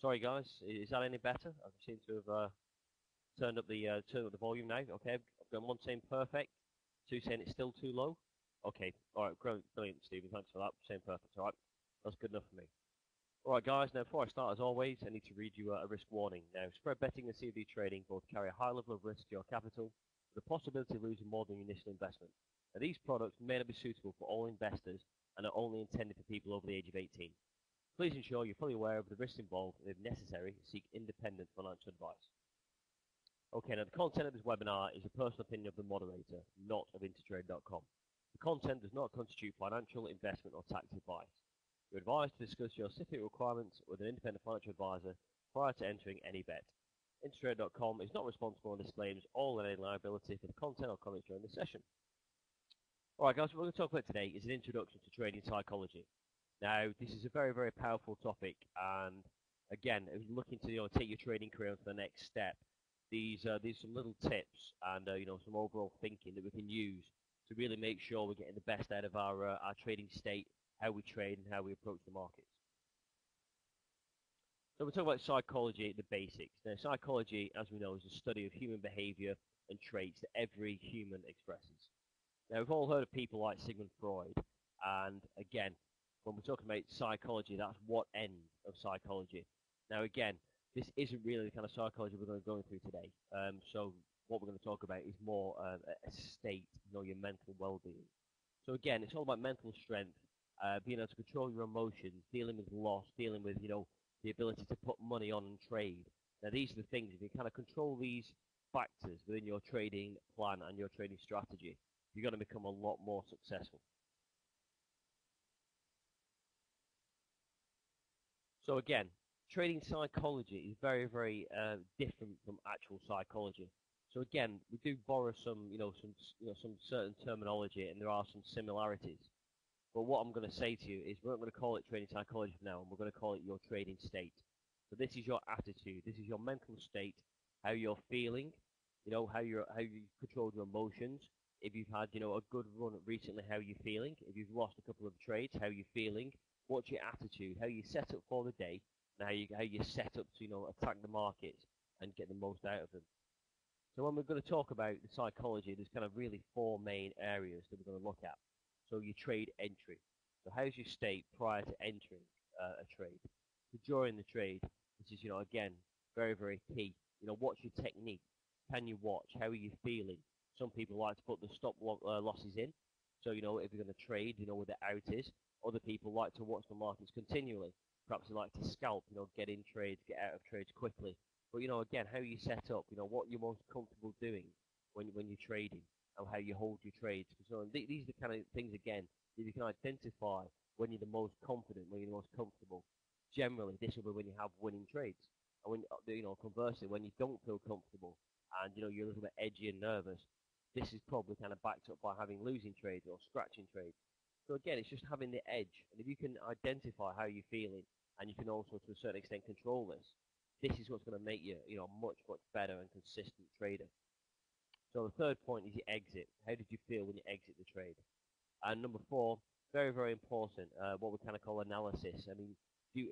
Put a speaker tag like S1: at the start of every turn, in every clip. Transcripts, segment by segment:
S1: Sorry guys, is that any better? I seem to have turned up the volume now. Okay, I've got one saying perfect, two saying it's still too low. Okay, all right, brilliant, Stephen. Thanks for that. Saying perfect. All right, that's good enough for me. All right, guys. Now, before I start, as always, I need to read you a risk warning. Now, spread betting and CFD trading both carry a high level of risk to your capital, with the possibility of losing more than your initial investment. Now, these products may not be suitable for all investors and are only intended for people over the age of 18. Please ensure you're fully aware of the risks involved and, if necessary, seek independent financial advice. Okay, now the content of this webinar is the personal opinion of the moderator, not of Intertrade.com. The content does not constitute financial, investment, or tax advice. You're advised to discuss your specific requirements with an independent financial advisor prior to entering any bet. Intertrade.com is not responsible and disclaims all and any liability for the content or comments during this session. Alright guys, what we're going to talk about today is an introduction to trading psychology. Now, this is a very, very powerful topic, and again, if you're looking to take your trading career to the next step, these are some little tips and some overall thinking that we can use to really make sure we're getting the best out of our trading state, how we trade and how we approach the markets. So we're talking about psychology, the basics. Now, psychology, as we know, is a study of human behavior and traits that every human expresses. Now, we've all heard of people like Sigmund Freud, and again, when we're talking about psychology, that's what end of psychology. Now, again, this isn't really the kind of psychology we're going to go through today. So what we're going to talk about is more a state, your mental well-being. So again, it's all about mental strength, being able to control your emotions, dealing with loss, dealing with, the ability to put money on and trade. Now, these are the things, if you kind of control these factors within your trading plan and your trading strategy, you're going to become a lot more successful. So again, trading psychology is very, very different from actual psychology. So again, we do borrow some certain terminology, and there are some similarities. But what I'm going to say to you is we're not going to call it trading psychology for now, and we're going to call it your trading state. So this is your attitude, this is your mental state, how you're feeling, how you control your emotions. If you've had a good run recently, how you're feeling. If you've lost a couple of trades, how you're feeling. What's your attitude? How you set up for the day, and how you set up to attack the markets and get the most out of them. So when we're going to talk about the psychology, there's kind of really four main areas that we're going to look at. So your trade entry. So how's your state prior to entering a trade? So during the trade, this is again very, very key. What's your technique? Can you watch? How are you feeling? Some people like to put the stop losses in. So if you're going to trade, where the out is. Other people like to watch the markets continually. Perhaps they like to scalp, get in trades, get out of trades quickly. But again, how you set up, what you're most comfortable doing when you're trading, and how you hold your trades. So these are the kind of things again that you can identify when you're the most confident, when you're the most comfortable. Generally, this will be when you have winning trades, and when conversely, when you don't feel comfortable and you're a little bit edgy and nervous, this is probably kind of backed up by having losing trades or scratching trades. So again, it's just having the edge, and if you can identify how you're feeling, and you can also, to a certain extent, control this is what's going to make you, a much, much better and consistent trader. So the third point is your exit. How did you feel when you exit the trade? And number four, very, very important, what we kind of call analysis. I mean,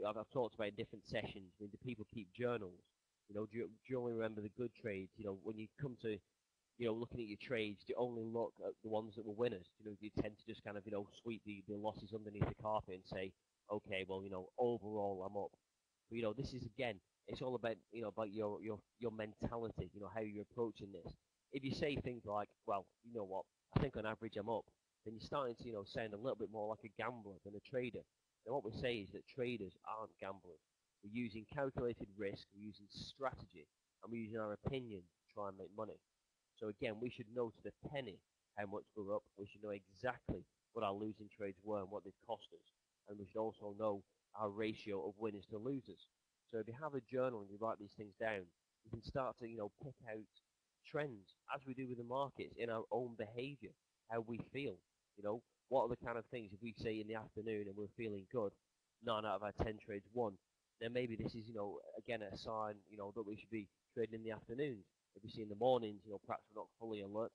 S1: I've talked about in different sessions. I mean, do people keep journals? Do you only remember the good trades? When you come to looking at your trades, do you only look at the ones that were winners? Do you tend to just kind of, sweep the losses underneath the carpet and say, okay, well, overall I'm up. But, this is, again, it's all about, about your mentality, how you're approaching this. If you say things like, well, you know what, I think on average I'm up, then you're starting to, sound a little bit more like a gambler than a trader. And what we say is that traders aren't gamblers. We're using calculated risk, we're using strategy, and we're using our opinion to try and make money. So again, we should know to the penny how much we're up. We should know exactly what our losing trades were and what they've cost us. And we should also know our ratio of winners to losers. So if you have a journal and you write these things down, you can start to, pick out trends, as we do with the markets, in our own behavior, how we feel. What are the kind of things, if we say in the afternoon and we're feeling good, 9 out of our 10 trades won, then maybe this is, again, a sign, that we should be trading in the afternoons. If we see in the mornings, perhaps we're not fully alert,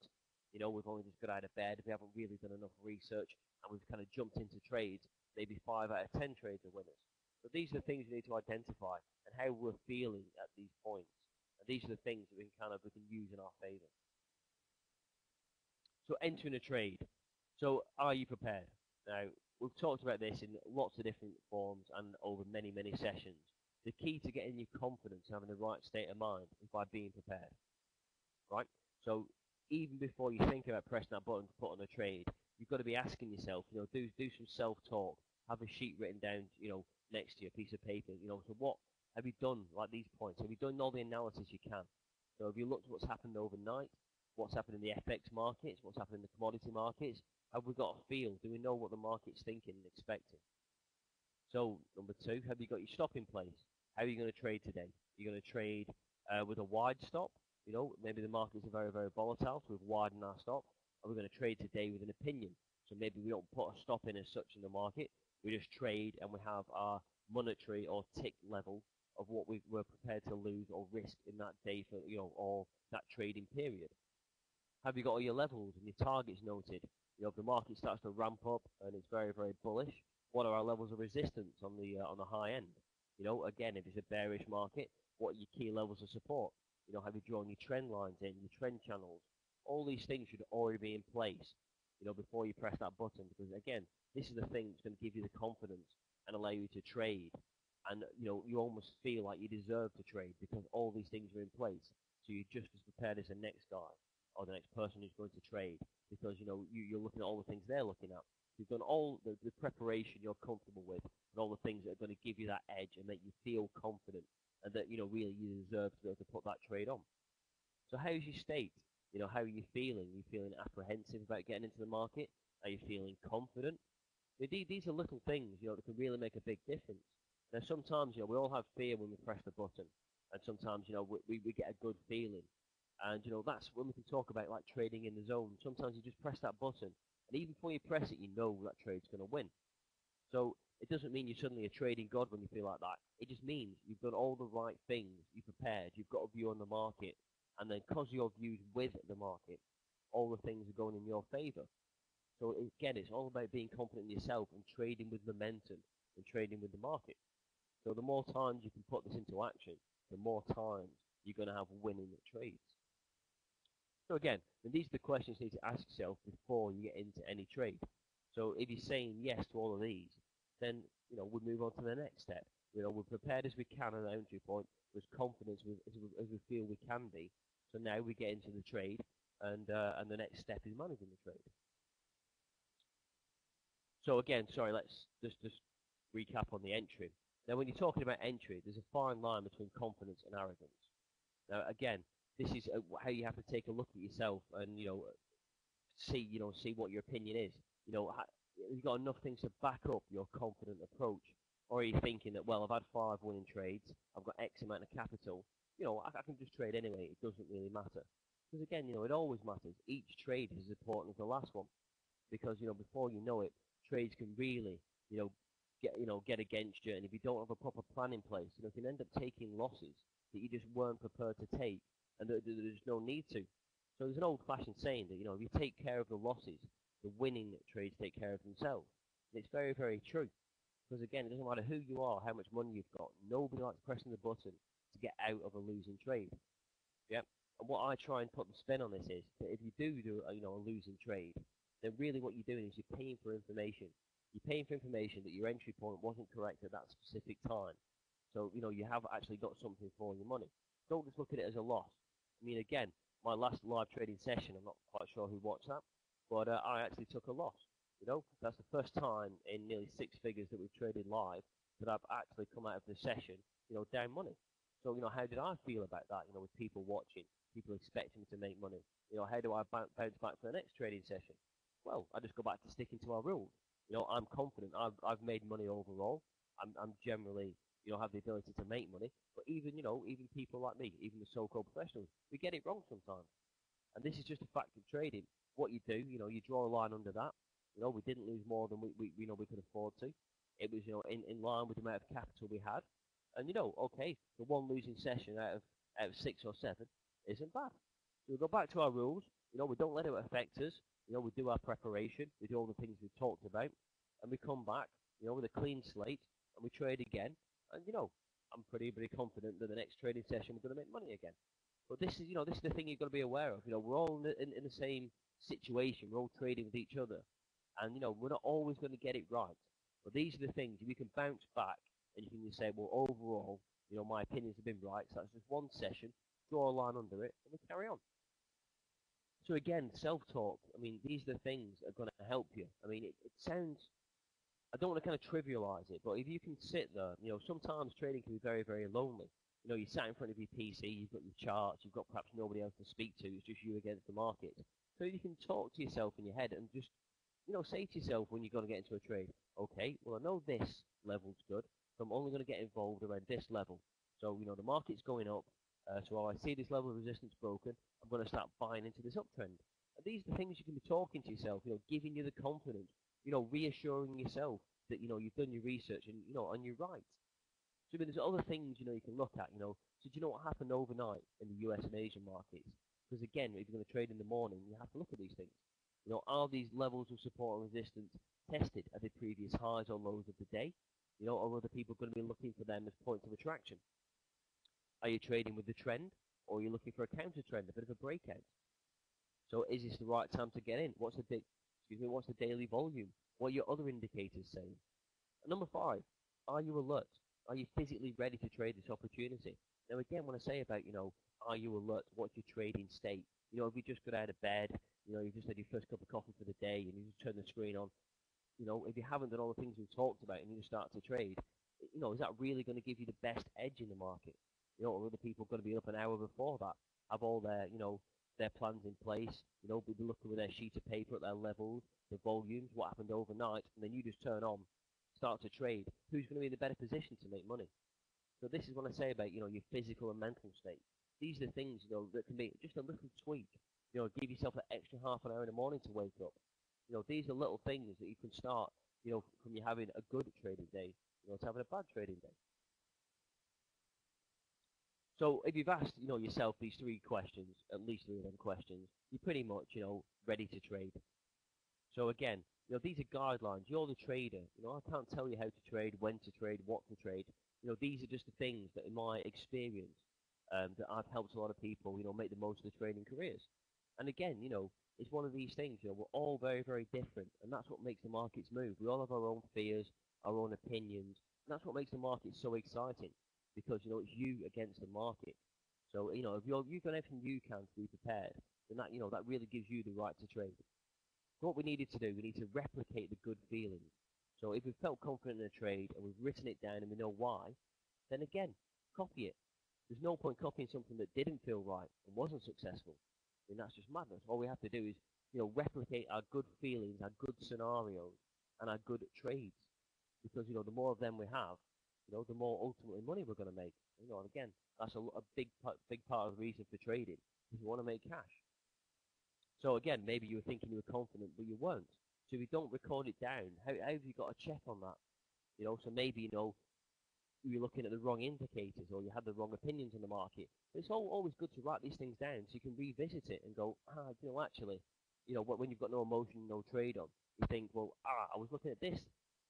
S1: we've only just got out of bed, we haven't really done enough research, and we've kind of jumped into trades, maybe 5 out of 10 trades are winners. So these are the things we need to identify and how we're feeling at these points. And these are the things that we can use in our favour. So entering a trade. So are you prepared? Now, we've talked about this in lots of different forms and over many, many sessions. The key to getting your confidence and having the right state of mind is by being prepared, right? So even before you think about pressing that button to put on a trade, you've got to be asking yourself, do some self-talk, have a sheet written down, next to you, a piece of paper, so what have you done, like these points? Have you done all the analysis you can? So have you looked at what's happened overnight? What's happened in the FX markets? What's happened in the commodity markets? Have we got a feel? Do we know what the market's thinking and expecting? So, number two, have you got your stop in place? How are you going to trade today? You're going to trade with a wide stop. Maybe the markets are very, very volatile, so we've widened our stop. Are we going to trade today with an opinion? So maybe we don't put a stop in as such in the market. We just trade and we have our monetary or tick level of what we're prepared to lose or risk in that day for, or that trading period. Have you got all your levels and your targets noted? If the market starts to ramp up and it's very, very bullish, what are our levels of resistance on the high end? Again, if it's a bearish market, what are your key levels of support? Have you drawn your trend lines in, your trend channels? All these things should already be in place, before you press that button. Because again, this is the thing that's going to give you the confidence and allow you to trade. And you almost feel like you deserve to trade because all these things are in place. So you're just as prepared as the next guy or the next person who's going to trade, because you're looking at all the things they're looking at. You've done all the preparation you're comfortable with, and all the things that are going to give you that edge and make you feel confident, and that really you deserve to be able to put that trade on. So how's your state? How are you feeling? Are you feeling apprehensive about getting into the market? Are you feeling confident? These are little things that can really make a big difference. Now sometimes we all have fear when we press the button, and sometimes we get a good feeling. And that's when we can talk about like trading in the zone. Sometimes you just press that button, and even before you press it, you know that trade's going to win. So it doesn't mean you're suddenly a trading god when you feel like that. It just means you've done all the right things, you're prepared, you've got a view on the market, and then because your view's with the market, all the things are going in your favour. So again, it's all about being confident in yourself and trading with momentum and trading with the market. So the more times you can put this into action, the more times you're going to have winning trades. So again, these are the questions you need to ask yourself before you get into any trade. So if you're saying yes to all of these, then we move on to the next step. We're prepared as we can at the entry point, with confidence as we feel we can be. So now we get into the trade, and the next step is managing the trade. So again, sorry, let's just recap on the entry. Now, when you're talking about entry, there's a fine line between confidence and arrogance. Now, again, this is how you have to take a look at yourself and see what your opinion is. You've got enough things to back up your confident approach, or are you thinking that, well, I've had 5 winning trades, I've got X amount of capital, I can just trade anyway, it doesn't really matter. Because again, it always matters. Each trade is as important as the last one, because before you know it, trades can really get against you, and if you don't have a proper plan in place, you can end up taking losses that you just weren't prepared to take, and there's no need to. So there's an old-fashioned saying that if you take care of the losses, the winning trades take care of themselves. And it's very, very true. Because again, it doesn't matter who you are, how much money you've got. Nobody likes pressing the button to get out of a losing trade. Yep. And what I try and put the spin on this is that if you do a losing trade, then really what you're doing is you're paying for information. You're paying for information that your entry point wasn't correct at that specific time. So you have actually got something for your money. Don't just look at it as a loss. I mean, again, my last live trading session, I'm not quite sure who watched that, but I actually took a loss. That's the first time in nearly 6 figures that we've traded live that I've actually come out of the session, down money. So, how did I feel about that, with people watching, people expecting me to make money? How do I bounce back for the next trading session? Well, I just go back to sticking to our rules. I'm confident. I've made money overall. I'm generally, have the ability to make money. But even people like me, even the so-called professionals, we get it wrong sometimes. And this is just a fact of trading. What you do, you draw a line under that. We didn't lose more than we could afford to. It was, in line with the amount of capital we had. And, okay, the one losing session out of 6 or 7 isn't bad. So we go back to our rules. We don't let it affect us. We do our preparation. We do all the things we've talked about. And we come back, with a clean slate. and we trade again, and I'm pretty confident that the next trading session we're going to make money again. But this is this is the thing you've got to be aware of. We're all in the same situation. We're all trading with each other, and we're not always going to get it right. But these are the things we can bounce back, and you can just say, well, overall, my opinions have been right. So that's just one session. Draw a line under it, and we carry on. So again, self-talk. I mean, these are the things that are going to help you. I mean, it sounds. I don't want to kind of trivialize it, but if you can sit there, sometimes trading can be very, very lonely. You sat in front of your PC, you've got your charts, you've got perhaps nobody else to speak to, it's just you against the market. So you can talk to yourself in your head and just, say to yourself when you're going to get into a trade, okay, well, I know this level's good, so I'm only going to get involved around this level. So, the market's going up, so while I see this level of resistance broken, I'm going to start buying into this uptrend. And these are the things you can be talking to yourself, giving you the confidence, reassuring yourself that, you've done your research and, and you're right. So there's other things, you can look at, so do you know what happened overnight in the US and Asian markets? Because again, if you're going to trade in the morning, you have to look at these things. Are these levels of support and resistance tested at the previous highs or lows of the day? Or are other people going to be looking for them as points of attraction? Are you trading with the trend, or are you looking for a counter trend, a bit of a breakout? So is this the right time to get in? What's the daily volume? What are your other indicators saying? And number 5, are you alert? Are you physically ready to trade this opportunity? Now again, when I say about, are you alert? What's your trading state? If you just got out of bed, you've just had your first cup of coffee for the day and you just turn the screen on, if you haven't done all the things we've talked about and you just start to trade, is that really going to give you the best edge in the market? Or other people going to be up an hour before that, have all their, their plans in place, be looking with their sheet of paper at their levels, the volumes, what happened overnight, and then you just turn on, start to trade. Who's going to be in a better position to make money? So this is what I say about, your physical and mental state. These are the things, that can be just a little tweak. Give yourself an extra half an hour in the morning to wake up. These are little things that you can start, from you having a good trading day, to having a bad trading day. So if you've asked, yourself these 3 questions, at least 3 of them questions, you're pretty much, ready to trade. So again, these are guidelines. You're the trader. I can't tell you how to trade, when to trade, what to trade. These are just the things that, in my experience, that I've helped a lot of people, make the most of the trading careers. And again, it's one of these things. We're all very, very different, and that's what makes the markets move. We all have our own fears, our own opinions, and that's what makes the market so exciting. Because it's you against the market. So if you've done everything you can to be prepared, then that that really gives you the right to trade. So what we needed to do, we need to replicate the good feelings. So if we've felt confident in a trade and we've written it down and we know why, then again, copy it. There's no point copying something that didn't feel right and wasn't successful. I mean, that's just madness. All we have to do is replicate our good feelings, our good scenarios, and our good trades. Because the more of them we have, the more ultimately money we're going to make. And again, that's a big part of the reason for trading, is you want to make cash. So again, maybe you were thinking you were confident, but you weren't. So if you don't record it down, how have you got to check on that? So maybe, you're looking at the wrong indicators or you had the wrong opinions in the market. But it's always good to write these things down so you can revisit it and go, actually, when you've got no emotion, no trade on, you think, well, I was looking at this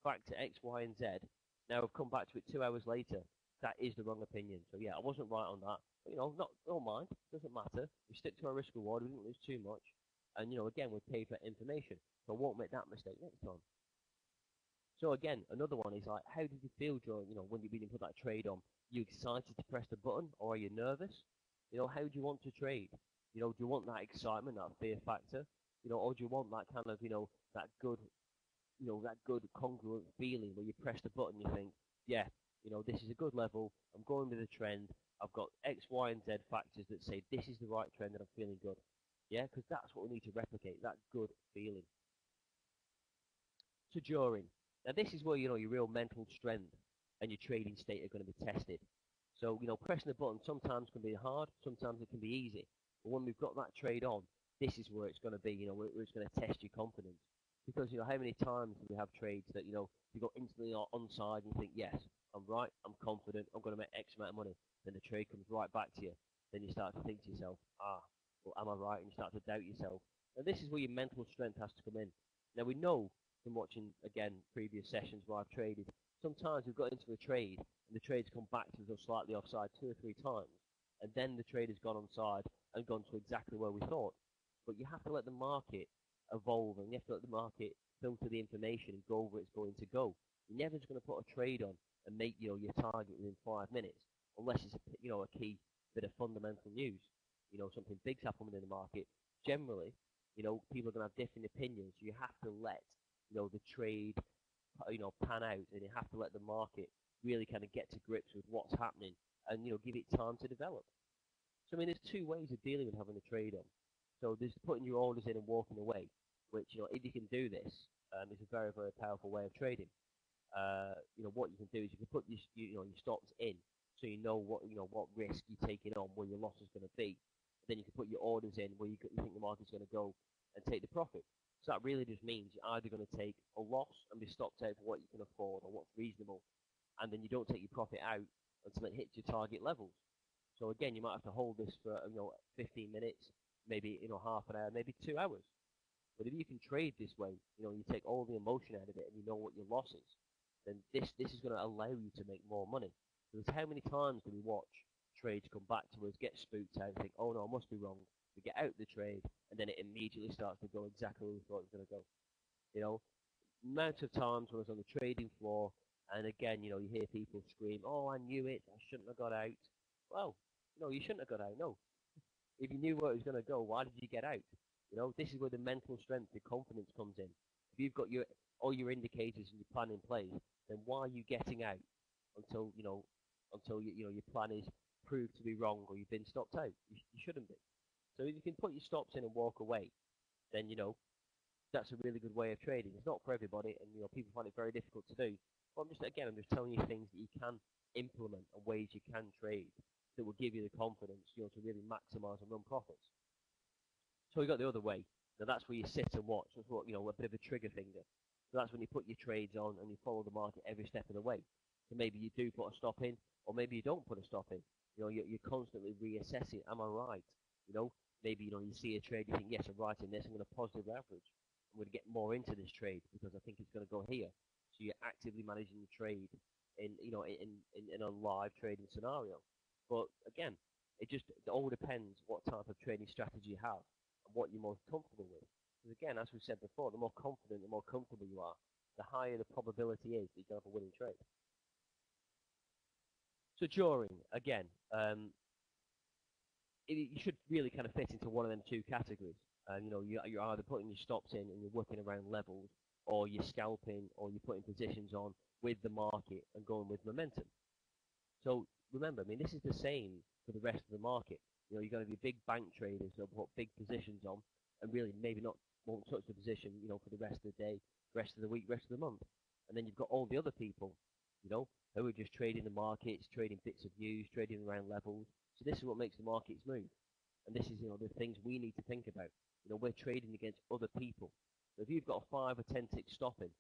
S1: factor X, Y, and Z. Now I've come back to it 2 hours later. That is the wrong opinion. So yeah, I wasn't right on that. But, don't mind. Doesn't matter. We stick to our risk reward. We didn't lose too much. And again, we pay for information. So I won't make that mistake next time. So again, another one is like, how did you feel during, when you put that trade on? Are you excited to press the button, or are you nervous? How do you want to trade? Do you want that excitement, that fear factor? Or do you want that kind of, that good, that good congruent feeling where you press the button, you think, yeah, this is a good level. I'm going with the trend. I've got X, Y, and Z factors that say this is the right trend and I'm feeling good. Yeah, because that's what we need to replicate, that good feeling. So during. Now this is where, your real mental strength and your trading state are going to be tested. So, pressing the button sometimes can be hard, sometimes it can be easy. But when we've got that trade on, this is where it's going to be, where it's going to test your confidence. Because, how many times do we have trades that, you go instantly on side and you think, yes, I'm right, I'm confident, I'm going to make X amount of money. Then the trade comes right back to you. Then you start to think to yourself, well, am I right? And you start to doubt yourself. And this is where your mental strength has to come in. Now we know from watching, again, previous sessions where I've traded, Sometimes we've got into a trade and the trade's come back to us slightly offside 2 or 3 times, and then the trade has gone onside and gone to exactly where we thought. But you have to let the market evolve, and you have to let the market filter the information and go where it's going to go. You're never just going to put a trade on and make your target within 5 minutes, unless it's a key bit of fundamental news. Something big's happening in the market. Generally, people are going to have different opinions. So you have to let the trade pan out, and you have to let the market really kind of get to grips with what's happening, and give it time to develop. So there's 2 ways of dealing with having a trade on. So there's putting your orders in and walking away, which if you can do this, is a very, very powerful way of trading. What you can do is you can put your stops in, so you know what risk you're taking on, where your loss is going to be. Then you can put your orders in where you think the market's going to go and take the profit. So that really just means you're either going to take a loss and be stopped out for what you can afford or what's reasonable, and then you don't take your profit out until it hits your target levels. So again, you might have to hold this for 15 minutes, maybe half an hour, maybe 2 hours. But if you can trade this way, you take all the emotion out of it and you know what your loss is, then this is going to allow you to make more money. Because how many times do we watch trades come back to us, get spooked out, and think, oh no, I must be wrong. We get out the trade, and then it immediately starts to go exactly where we thought it was going to go. Amount of times when I was on the trading floor, and again, you hear people scream, oh, I knew it, I shouldn't have got out. Well, no, you shouldn't have got out, no. If you knew where it was going to go, why did you get out? This is where the mental strength, the confidence comes in. If you've got all your indicators and your plan in place, then why are you getting out until your plan is proved to be wrong or you've been stopped out? You shouldn't be. So if you can put your stops in and walk away, then that's a really good way of trading. It's not for everybody, and people find it very difficult to do. But I'm just telling you things that you can implement and ways you can trade that will give you the confidence, to really maximize and run profits. So we got the other way. Now that's where you sit and watch. That's what a bit of a trigger finger. So that's when you put your trades on and you follow the market every step of the way. So maybe you do put a stop in, or maybe you don't put a stop in. You're constantly reassessing. Am I right? Maybe you see a trade, you think, yes, I'm right in this. I'm going to positive average. I'm going to get more into this trade because I think it's going to go here. So you're actively managing the trade in a live trading scenario. But again, it all depends what type of trading strategy you have and what you're most comfortable with. Because again, as we said before, the more confident, the more comfortable you are, the higher the probability is that you can have a winning trade. So during, again, you should really kind of fit into one of them 2 categories. You're either putting your stops in and you're working around levels, or you're scalping, or you're putting positions on with the market and going with momentum. So remember, this is the same for the rest of the market. You're going to be big bank traders who'll put big positions on and really maybe won't touch the position, for the rest of the day, rest of the week, rest of the month. And then you've got all the other people, who are just trading the markets, trading bits of news, trading around levels. So this is what makes the markets move. And this is, the things we need to think about. We're trading against other people. So if you've got a 5 or 10 tick stop in,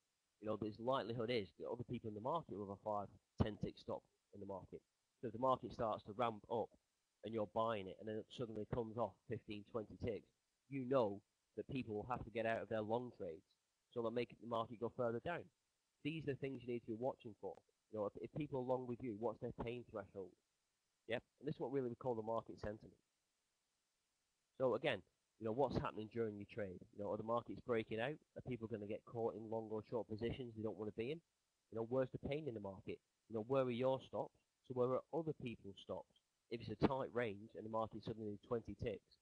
S1: there's likelihood is that other people in the market will have a 5, 10 tick stop in the market. So if the market starts to ramp up and you're buying it and then it suddenly comes off 15, 20 ticks, that people will have to get out of their long trades. So they'll make the market go further down. These are the things you need to be watching for. If people are long with you, what's their pain threshold? Yep, and this is what really we call the market sentiment. So again, what's happening during your trade? Are the markets breaking out? Are people going to get caught in long or short positions they don't want to be in? Where's the pain in the market? Where are your stops? So where are other people's stops? If it's a tight range and the market's suddenly 20 ticks,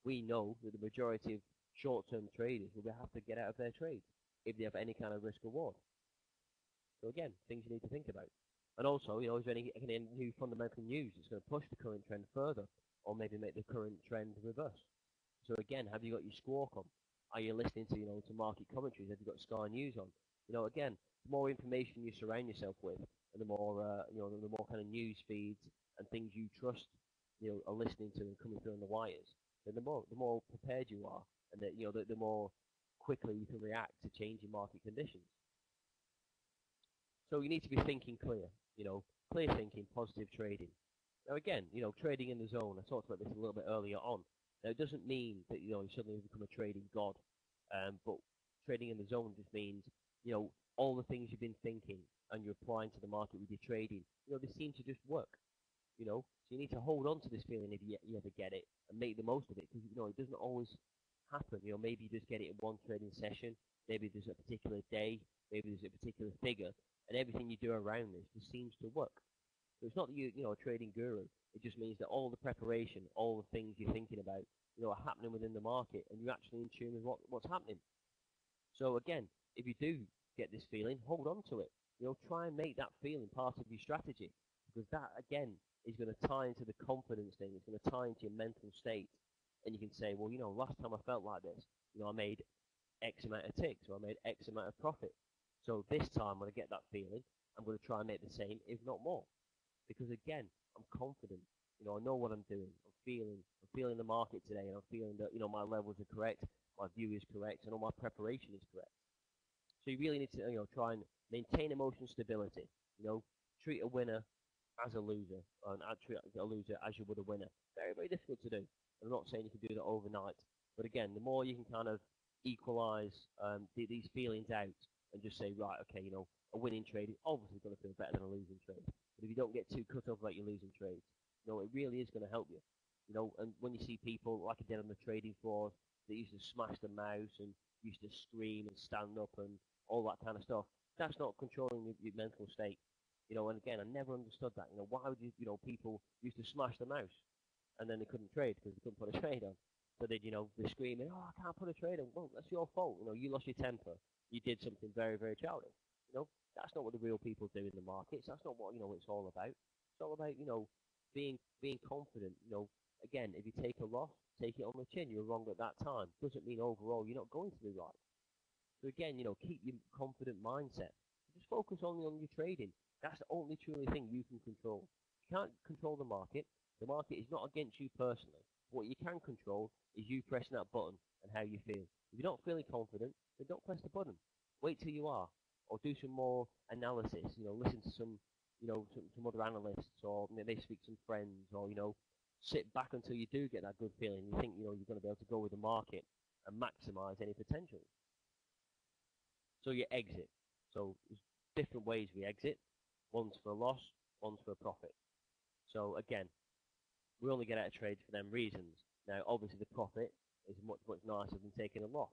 S1: we know that the majority of short-term traders will have to get out of their trade if they have any kind of risk reward. So again, things you need to think about. And also, is there any new fundamental news that's going to push the current trend further, or maybe make the current trend reverse? So again, have you got your squawk on? Are you listening to to market commentaries? Have you got Sky News on? Again, the more information you surround yourself with, and the more the more kind of news feeds and things you trust, are listening to and coming through on the wires, then the more prepared you are, and that the more quickly you can react to changing market conditions. So you need to be thinking clear, clear thinking, positive trading. Now again, trading in the zone, I talked about this a little bit earlier on. Now it doesn't mean that, you suddenly become a trading god, but trading in the zone just means, all the things you've been thinking and you're applying to the market with your trading, they seem to just work. So you need to hold on to this feeling if you ever get it and make the most of it, because it doesn't always happen. Maybe you just get it in one trading session, maybe there's a particular day, maybe there's a particular figure, and everything you do around this just seems to work. So it's not that you're a trading guru. It just means that all the preparation, all the things you're thinking about, are happening within the market, and you're actually in tune with what's happening. So again, if you do get this feeling, hold on to it. Try and make that feeling part of your strategy, because that again is going to tie into the confidence thing. It's going to tie into your mental state, and you can say, well, last time I felt like this, I made X amount of ticks, or I made X amount of profit. So this time when I get that feeling, I'm going to try and make the same, if not more, because again, I'm confident. I know what I'm doing. I'm feeling the market today, and I'm feeling that my levels are correct, my view is correct, and all my preparation is correct. So you really need to try and maintain emotional stability. Treat a winner as a loser, and treat a loser as you would a winner. Very, very difficult to do. I'm not saying you can do that overnight, but again, the more you can kind of equalize these feelings out and just say, right, okay, a winning trade is obviously going to feel better than a losing trade. But if you don't get too cut off about your losing trades, it really is going to help you. And when you see people like I did on the trading floors that used to smash the mouse and used to scream and stand up and all that kind of stuff, that's not controlling your mental state. And again, I never understood that. Why would people used to smash the mouse and then they couldn't trade because they couldn't put a trade on. So they're screaming, oh, I can't put a trade on. Well, that's your fault. You lost your temper. You did something very, very childish. That's not what the real people do in the markets. That's not what, it's all about. It's all about, being confident. Again, if you take a loss, take it on the chin. You're wrong at that time. Doesn't mean overall you're not going to be right. So again, keep your confident mindset. Just focus only on your trading. That's the only truly thing you can control. You can't control the market. The market is not against you personally. What you can control is you pressing that button and how you feel. If you're not feeling confident, then don't press the button. Wait till you are, or do some more analysis. Listen to some other analysts, or maybe speak to some friends, or sit back until you do get that good feeling. You think you're going to be able to go with the market and maximize any potential. So you exit. So there's different ways we exit. One's for a loss, one's for a profit. So again, we only get out of trades for them reasons. Now, obviously, the profit is much, much nicer than taking a loss.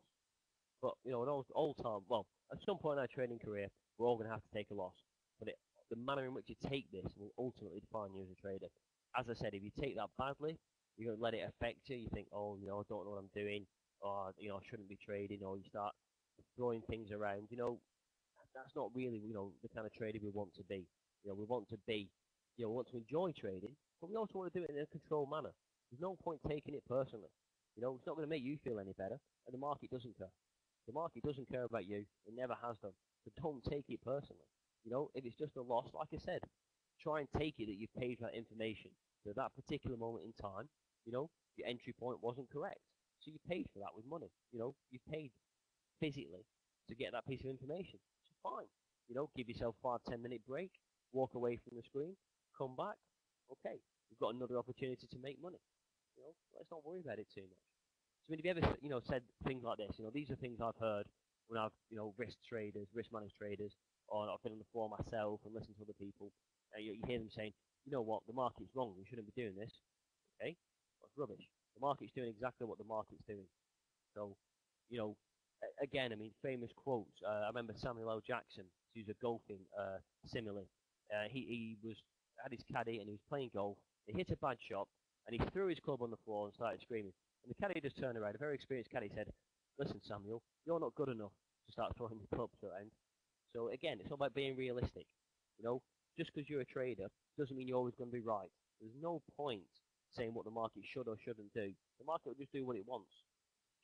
S1: But, an old time, well, at some point in our trading career, we're all going to have to take a loss. But the manner in which you take this will ultimately define you as a trader. As I said, if you take that badly, you're going to let it affect you. You think, oh, I don't know what I'm doing, or, I shouldn't be trading, or you start throwing things around. That's not really, the kind of trader we want to be. We want to be, we want to enjoy trading, but we also want to do it in a controlled manner. There's no point taking it personally. It's not going to make you feel any better, and the market doesn't care. The market doesn't care about you. It never has done. So don't take it personally. If it's just a loss, like I said, try and take it that you've paid for that information. So at that particular moment in time, your entry point wasn't correct. So you paid for that with money. You paid physically to get that piece of information. So fine. Give yourself 5-10 minute break, walk away from the screen, come back. Okay, you've got another opportunity to make money. Let's not worry about it too much. So if you ever, said things like this, these are things I've heard when I've, risk managed traders, or I've been on the floor myself and listened to other people. You hear them saying, you know what, the market's wrong. We shouldn't be doing this. Okay, that's rubbish. The market's doing exactly what the market's doing. So, again, famous quotes. I remember Samuel L. Jackson, who's a golfing simile. He had his caddy and he was playing golf. He hit a bad shot and he threw his club on the floor and started screaming. And the caddy just turned around. A very experienced caddy said, "Listen, Samuel, you're not good enough to start throwing the clubs around." So again, it's all about being realistic. Just because you're a trader doesn't mean you're always going to be right. There's no point saying what the market should or shouldn't do. The market will just do what it wants.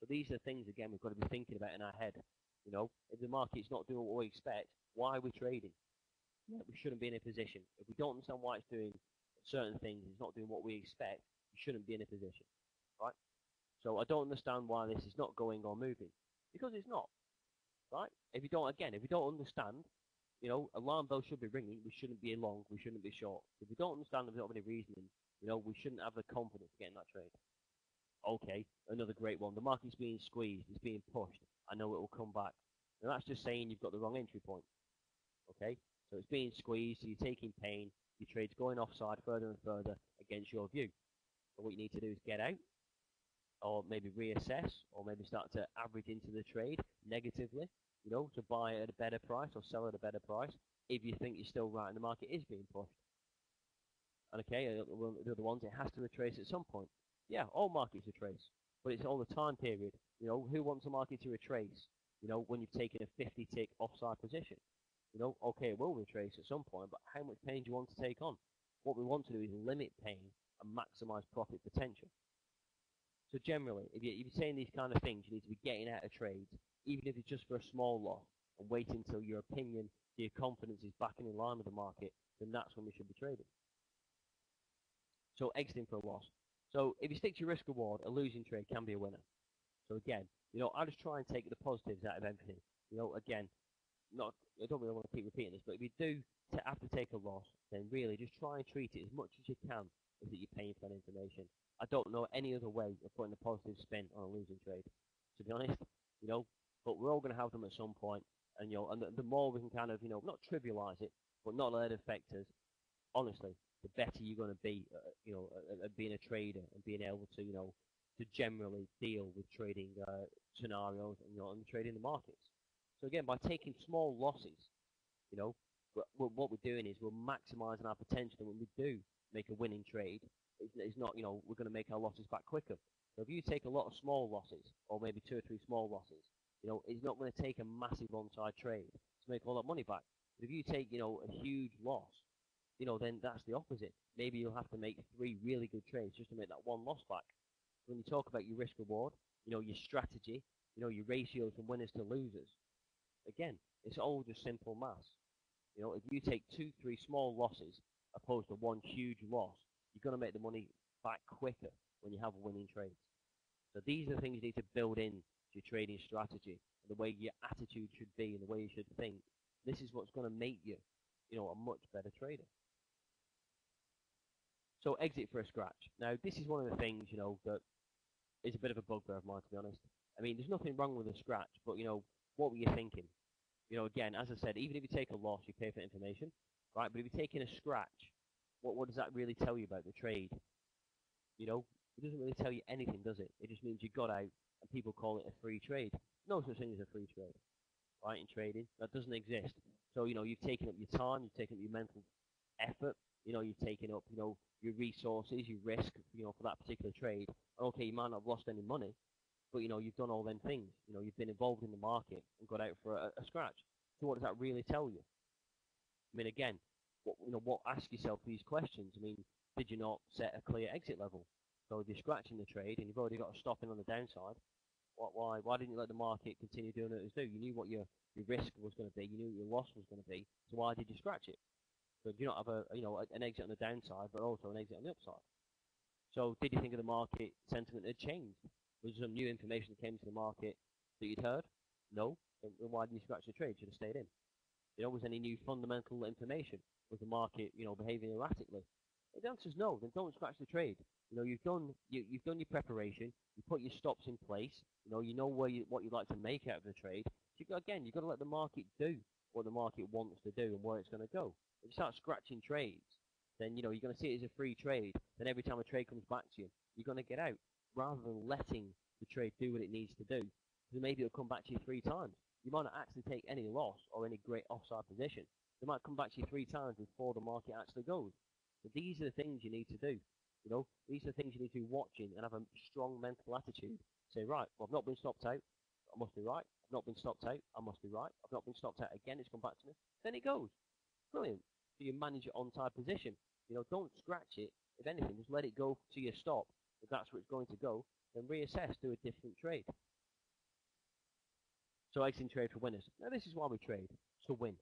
S1: So these are things, again, we've got to be thinking about in our head. If the market's not doing what we expect, why are we trading? Yeah, we shouldn't be in a position. If we don't understand why it's doing certain things, it's not doing what we expect, we shouldn't be in a position, right? So I don't understand why this is not going or moving, because it's not, right? If you don't understand, alarm bells should be ringing. We shouldn't be long. We shouldn't be short. If we don't understand, there's not any reasoning. We shouldn't have the confidence to get in that trade. Okay, another great one. The market's being squeezed. It's being pushed. I know it will come back. Now that's just saying you've got the wrong entry point. Okay, So it's being squeezed, so you're taking pain, your trade's going offside further and further against your view. So what you need to do is get out, or maybe reassess, or maybe start to average into the trade negatively, to buy at a better price or sell at a better price if you think you're still right and the market is being pushed. And okay, the other ones, it has to retrace at some point. Yeah, all markets retrace, but it's all the time period. Who wants a market to retrace, when you've taken a 50-tick offside position? Okay, it will retrace at some point, but how much pain do you want to take on? What we want to do is limit pain and maximize profit potential. So generally, if you're saying these kind of things, you need to be getting out of trades, even if it's just for a small loss, and waiting until your opinion, your confidence is back in line with the market, then that's when we should be trading. So exiting for a loss. So if you stick to your risk reward, a losing trade can be a winner. So again, I just try and take the positives out of everything. Again, I don't really want to keep repeating this, but if you do have to take a loss, then really just try and treat it as much as you can as that you're paying for that information. I don't know any other way of putting a positive spin on a losing trade, to be honest. But we're all going to have them at some point, and the more we can kind of not trivialize it, but not let it affect us. Honestly, the better you're going to be, at being a trader and being able to to generally deal with trading scenarios and trading the markets. So again, by taking small losses, what we're doing is we're maximizing our potential. And when we do make a winning trade, it's not, we're going to make our losses back quicker. So if you take a lot of small losses, or maybe 2 or 3 small losses, it's not going to take a massive onside trade to make all that money back. But if you take, a huge loss, then that's the opposite. Maybe you'll have to make 3 really good trades just to make that one loss back. When you talk about your risk reward, your strategy, your ratios from winners to losers, again, it's all just simple maths. If you take 2, 3 small losses opposed to 1 huge loss, you're going to make the money back quicker when you have winning trades. So these are the things you need to build in to your trading strategy, and the way your attitude should be, and the way you should think. This is what's going to make you, a much better trader. So exit for a scratch. Now, this is one of the things, that is a bit of a bugbear of mine, to be honest. I mean, there's nothing wrong with a scratch, but, what were you thinking? Again, as I said, even if you take a loss, you pay for information, right? But if you're taking a scratch, what does that really tell you about the trade? It doesn't really tell you anything, does it? It just means you got out, and people call it a free trade. No such thing as a free trade, right, in trading. That doesn't exist. So, you've taken up your time, you've taken up your mental effort, you've taken up, your resources, your risk, for that particular trade. And okay, you might not have lost any money, but, you've done all them things. You've been involved in the market and got out for a scratch. So what does that really tell you? I mean, again, ask yourself these questions. I mean, did you not set a clear exit level? So if you're scratching the trade and you've already got a stop in on the downside, why didn't you let the market continue doing what it was doing? You knew what your risk was going to be. You knew what your loss was going to be. So why did you scratch it? So do you not have an exit on the downside, but also an exit on the upside? So did you think of the market sentiment had changed? Was there some new information that came to the market that you'd heard? No. Then why did you scratch the trade? Should have stayed in. Was any new fundamental information? Was the market, behaving erratically? If the answer is no, then don't scratch the trade. You've done your preparation. You put your stops in place. You know what you'd like to make out of the trade. So you've got to let the market do what the market wants to do and where it's going to go. If you start scratching trades, then you're going to see it as a free trade. Then every time a trade comes back to you, you're going to get out rather than letting the trade do what it needs to do. Because maybe it'll come back to you 3 times. You might not actually take any loss or any great offside position. They might come back to you 3 times before the market actually goes. So these are the things you need to do. These are the things you need to be watching and have a strong mental attitude. Say, right, well, I've not been stopped out. I must be right. I've not been stopped out. I must be right. I've not been stopped out again. It's come back to me. Then it goes. Brilliant. So you manage your on-side position. Don't scratch it. If anything, just let it go to your stop. If that's where it's going to go, then reassess, do a different trade. So exiting trade for winners. Now this is why we trade, to win.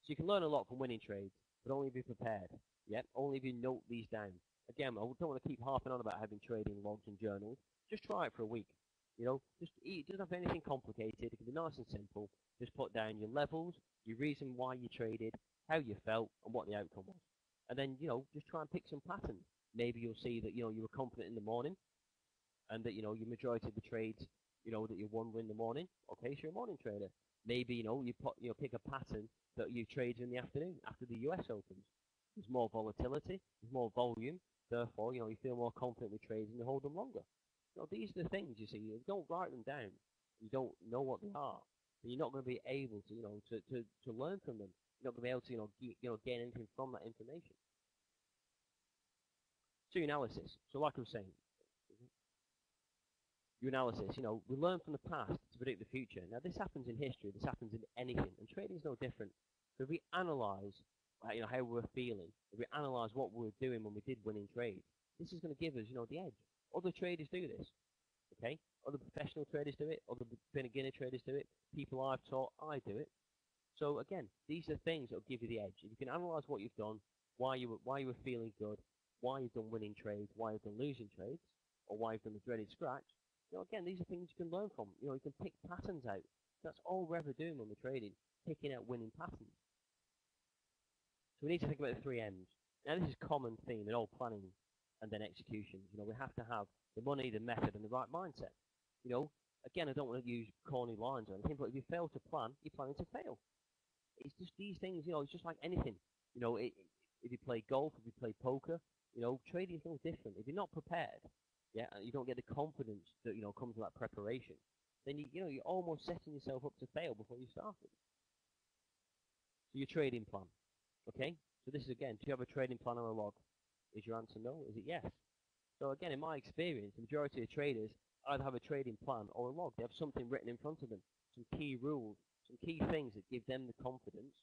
S1: So you can learn a lot from winning trades, but only if you're prepared. Yep, only if you note these down. Again, I don't want to keep harping on about having trading logs and journals. Just try it for a week. It doesn't have anything complicated. It can be nice and simple. Just put down your levels, your reason why you traded, how you felt, and what the outcome was. And then, just try and pick some patterns. Maybe you'll see that, you were confident in the morning, and that, your majority of the trades that you won in the morning. Okay, so you're a morning trader. Maybe, you pick a pattern that you trade in the afternoon after the US opens. There's more volatility, there's more volume, therefore, you feel more confident with trades and you hold them longer. These are the things, you see, you don't write them down, you don't know what they are, then you're not going to be able to, to learn from them. You're not going to be able to, gain anything from that information. So your analysis. So like I was saying, your analysis, we learn from the past to predict the future. Now this happens in history, this happens in anything, and trading is no different. So if we analyse, how we're feeling, if we analyse what we were doing when we did win in trade, this is going to give us, the edge. Other traders do this, okay? Other professional traders do it, other beginner traders do it, people I've taught, I do it. So again, these are things that will give you the edge. If you can analyse what you've done, why you were feeling good, why you've done winning trades, why you've done losing trades, or why you've done the dreaded scratch, again, these are things you can learn from. You can pick patterns out. That's all we're ever doing when we're trading, picking out winning patterns. So we need to think about the 3 M's. Now this is a common theme in all planning and then executions. We have to have the money, the method, and the right mindset. Again, I don't want to use corny lines or anything, but if you fail to plan, you're planning to fail. It's just these things, it's just like anything. If you play golf, if you play poker, trading is no different. If you're not prepared, and you don't get the confidence that, comes with that preparation, then you're almost setting yourself up to fail before you started. So your trading plan, okay? So this is, again, do you have a trading plan on a log? Is your answer no? Is it yes? So again, in my experience, the majority of traders either have a trading plan or a log. They have something written in front of them, some key rules, some key things that give them the confidence,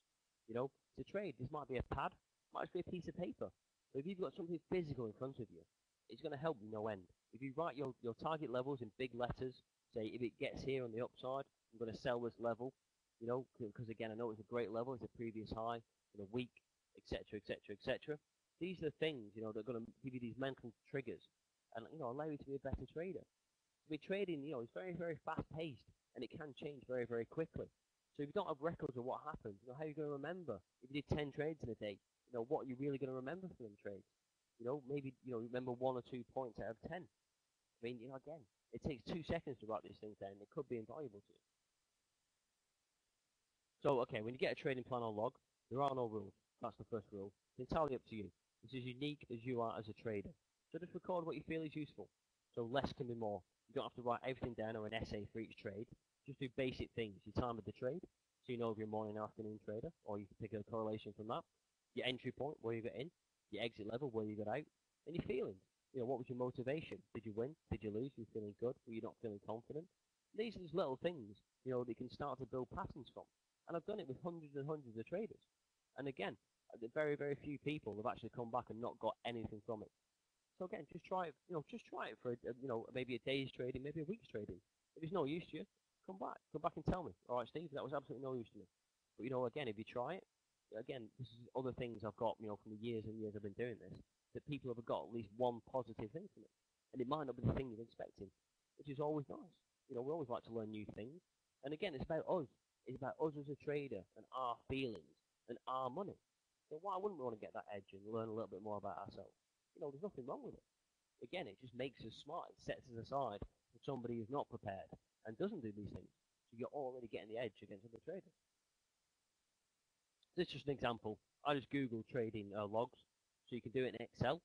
S1: to trade. This might be a pad, might be a piece of paper. But if you've got something physical in front of you, it's going to help you no end. If you write your target levels in big letters, say if it gets here on the upside, I'm going to sell this level, because again, I know it's a great level, it's a previous high, in a week, etc., etc., etc. These are the things, that are going to give you these mental triggers and, allow you to be a better trader. To be trading, is very, very fast-paced, and it can change very, very quickly. So if you don't have records of what happened, how are you going to remember? If you did 10 trades in a day, what are you really going to remember from them trades? Maybe, remember 1 or 2 points out of 10. I mean, again, it takes 2 seconds to write these things down. It could be invaluable to you. So, okay, when you get a trading plan on log, there are no rules. That's the first rule. It's entirely up to you. It's as unique as you are as a trader. So just record what you feel is useful. So less can be more. You don't have to write everything down or an essay for each trade. Just do basic things. Your time of the trade, so you know if you're a morning or afternoon trader, or you can pick a correlation from that. Your entry point, where you got in. Your exit level, where you got out. And your feelings. What was your motivation? Did you win? Did you lose? Were you feeling good? Were you not feeling confident? These are just little things, that you can start to build patterns from. And I've done it with hundreds and hundreds of traders. And again, very, very few people have actually come back and not got anything from it. So again, just try it, just try it for, maybe a day's trading, maybe a week's trading. If it's no use to you, come back and tell me. All right, Steve, that was absolutely no use to me. But, again, if you try it, again, this is other things I've got, from the years and years I've been doing this, that people have got at least one positive thing from it. And it might not be the thing you're expecting, which is always nice. We always like to learn new things. And again, it's about us. It's about us as a trader and our feelings and our money. So why wouldn't we want to get that edge and learn a little bit more about ourselves? There's nothing wrong with it. Again, it just makes us smart. It sets us aside from somebody who's not prepared and doesn't do these things. So you're already getting the edge against other traders. This is just an example. I just Googled trading logs, so you can do it in Excel.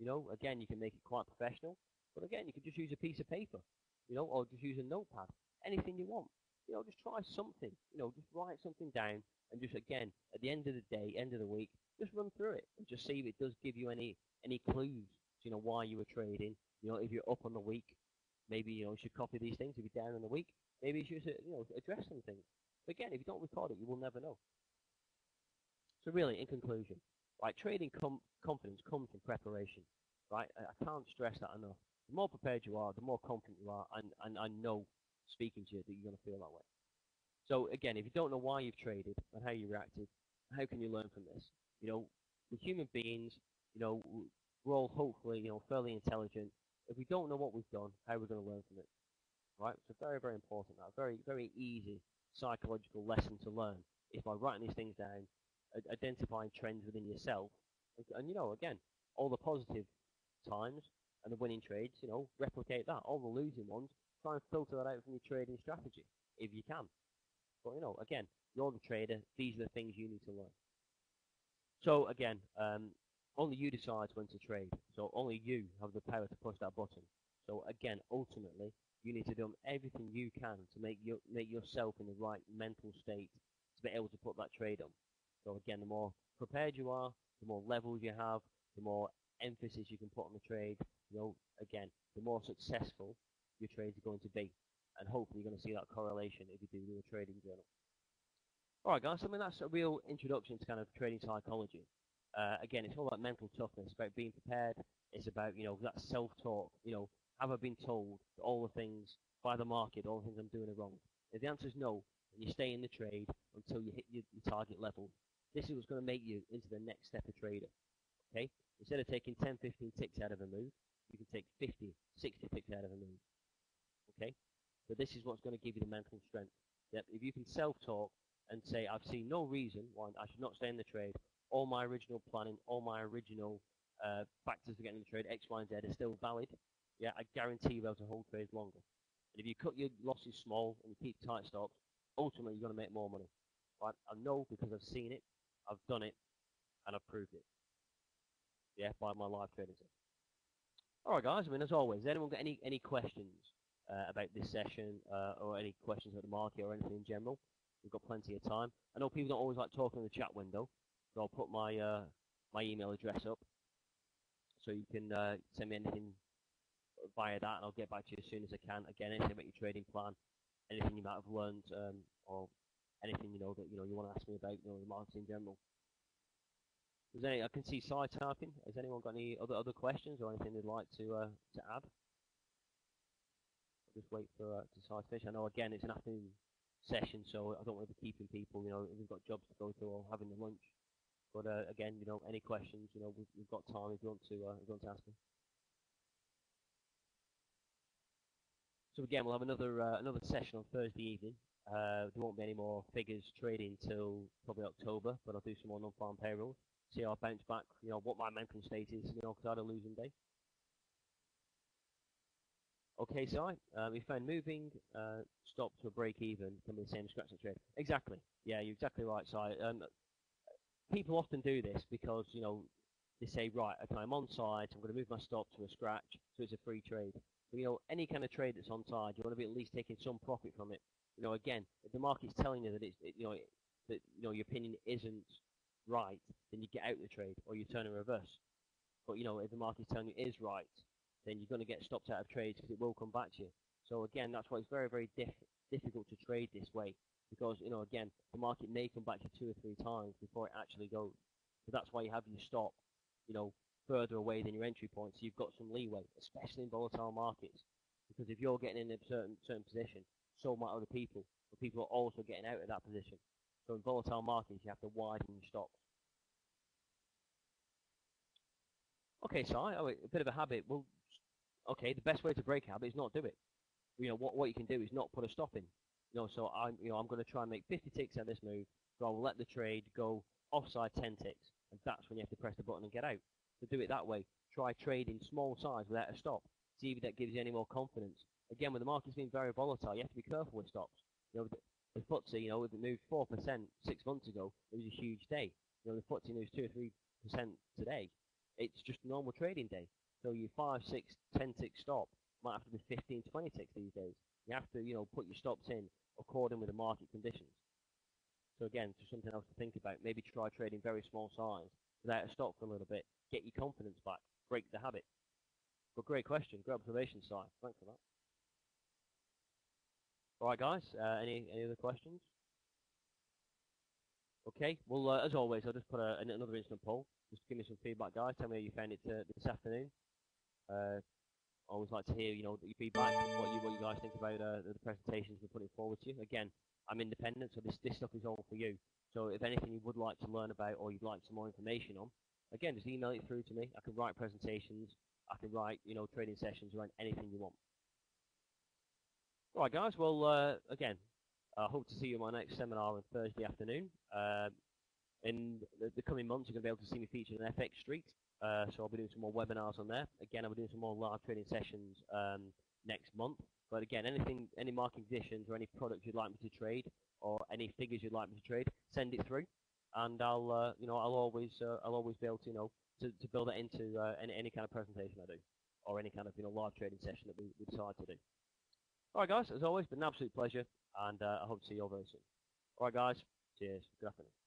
S1: Again, you can make it quite professional. But again, you can just use a piece of paper, or just use a notepad. Anything you want. Just try something. Just write something down, and just again, at the end of the day, end of the week, just run through it and just see if it does give you any clues. Why you were trading. If you're up on the week, maybe you should copy these things. If you're down on the week, maybe you should address some things. But again, if you don't record it, you will never know. So really, in conclusion, trading confidence comes from preparation, right? I can't stress that enough. The more prepared you are, the more confident you are, and I know, speaking to you, that you're going to feel that way. So again, if you don't know why you've traded and how you reacted, how can you learn from this? We're human beings, we're all hopefully, fairly intelligent. If we don't know what we've done, how are we going to learn from it? Right? So very, very important. That very, very easy psychological lesson to learn is by writing these things down, identifying trends within yourself, and again, all the positive times and the winning trades, replicate that. All the losing ones, try and filter that out from your trading strategy, if you can. But, again, you're the trader. These are the things you need to learn. So, again, only you decide when to trade. So only you have the power to push that button. So, again, ultimately, you need to do everything you can to make yourself in the right mental state to be able to put that trade on. So, again, the more prepared you are, the more levels you have, the more emphasis you can put on the trade, again, the more successful your trades are going to be. And hopefully you're going to see that correlation if you do a trading journal. Alright guys, I mean that's a real introduction to kind of trading psychology. Again, it's all about mental toughness, about being prepared. It's about, that self-talk. Have I been told all the things by the market, all the things I'm doing are wrong? If the answer is no, then you stay in the trade until you hit your target level. This is what's going to make you into the next step of trader. Okay? Instead of taking 10, 15 ticks out of a move, you can take 50, 60 ticks out of a move. Okay? So this is what's going to give you the mental strength. Yep. If you can self-talk and say, I've seen no reason why I should not stay in the trade, all my original planning, all my original factors for getting in the trade, X, Y, and Z are still valid, yeah, I guarantee you'll be able to hold trades longer. And if you cut your losses small and you keep tight stops, ultimately you're going to make more money. Right? I know because I've seen it, I've done it, and I've proved it. Yeah, by my live trading session. Alright guys, I mean as always, has anyone got any questions about this session or any questions about the market or anything in general? We've got plenty of time. I know people don't always like talking in the chat window, so I'll put my my email address up so you can send me anything via that, and I'll get back to you as soon as I can. Again, anything about your trading plan, anything you might have learned, or anything that you want to ask me about, the market in general. I can see side typing. Has anyone got any other questions or anything they'd like to add? I'll just wait for to side fish. I know again it's an afternoon session, so I don't want to be keeping people. If we've got jobs to go to or having the lunch. But again, any questions? We've got time if you want to ask me. So again, we'll have another session on Thursday evening. There won't be any more figures trading till probably October, but I'll do some more non-farm payrolls. See how I bounce back. What my mental state is. Because I had a losing day. Okay, so we found moving stop to a break even can be the same as scratching trade. Exactly. Yeah, you're exactly right, Si. People often do this because they say, right, okay, I'm on side, I'm going to move my stop to a scratch, so it's a free trade. But, any kind of trade that's on side, you want to be at least taking some profit from it. Again, if the market's telling you that that your opinion isn't right, then you get out of the trade or you turn in reverse. But if the market's telling you it is right, then you're going to get stopped out of trades because it will come back to you. So again, that's why it's very, very difficult to trade this way because again, the market may come back to you 2 or 3 times before it actually goes. So that's why you have your stop, further away than your entry point, so you've got some leeway, especially in volatile markets. Because if you're getting in a certain position, so might other people, but people are also getting out of that position. So in volatile markets, you have to widen your stops. Okay, so a bit of a habit. Well, okay, the best way to break a habit is not do it. What you can do is not put a stop in. So I'm going to try and make 50 ticks out of this move. So I'll let the trade go offside 10 ticks, and that's when you have to press the button and get out. So do it that way. Try trading small size without a stop. See if that gives you any more confidence. Again, when the market's been very volatile, you have to be careful with stops. The FTSE, if it moved 4% 6 months ago, it was a huge day. The FTSE moves 2 or 3% today. It's just a normal trading day. So your 5, 6, 10 tick stop might have to be 15, 20 ticks these days. You have to, put your stops in according with the market conditions. So again, just something else to think about. Maybe try trading very small size without a stop for a little bit. Get your confidence back. Break the habit. But great question. Great observation, Si. Thanks for that. All right, guys. Any other questions? Okay. Well, as always, I'll just put another instant poll. Just give me some feedback, guys. Tell me how you found it this afternoon. I always like to hear, your feedback, what you guys think about the presentations we're putting forward to you. Again, I'm independent, so this stuff is all for you. So if anything you would like to learn about or you'd like some more information on, again, just email it through to me. I can write presentations. I can write, trading sessions around anything you want. All right, guys. Well, again, I hope to see you in my next seminar on Thursday afternoon. In the coming months, you're going to be able to see me featured on FX Street. So I'll be doing some more webinars on there. Again, I'll be doing some more live trading sessions next month. But again, anything, any market conditions or any products you'd like me to trade or any figures you'd like me to trade, send it through, and I'll always be able to to build that into any kind of presentation I do, or any kind of live trading session that we decide to do. All right, guys, as always, been an absolute pleasure, and I hope to see you all very soon. All right, guys, cheers. Good afternoon.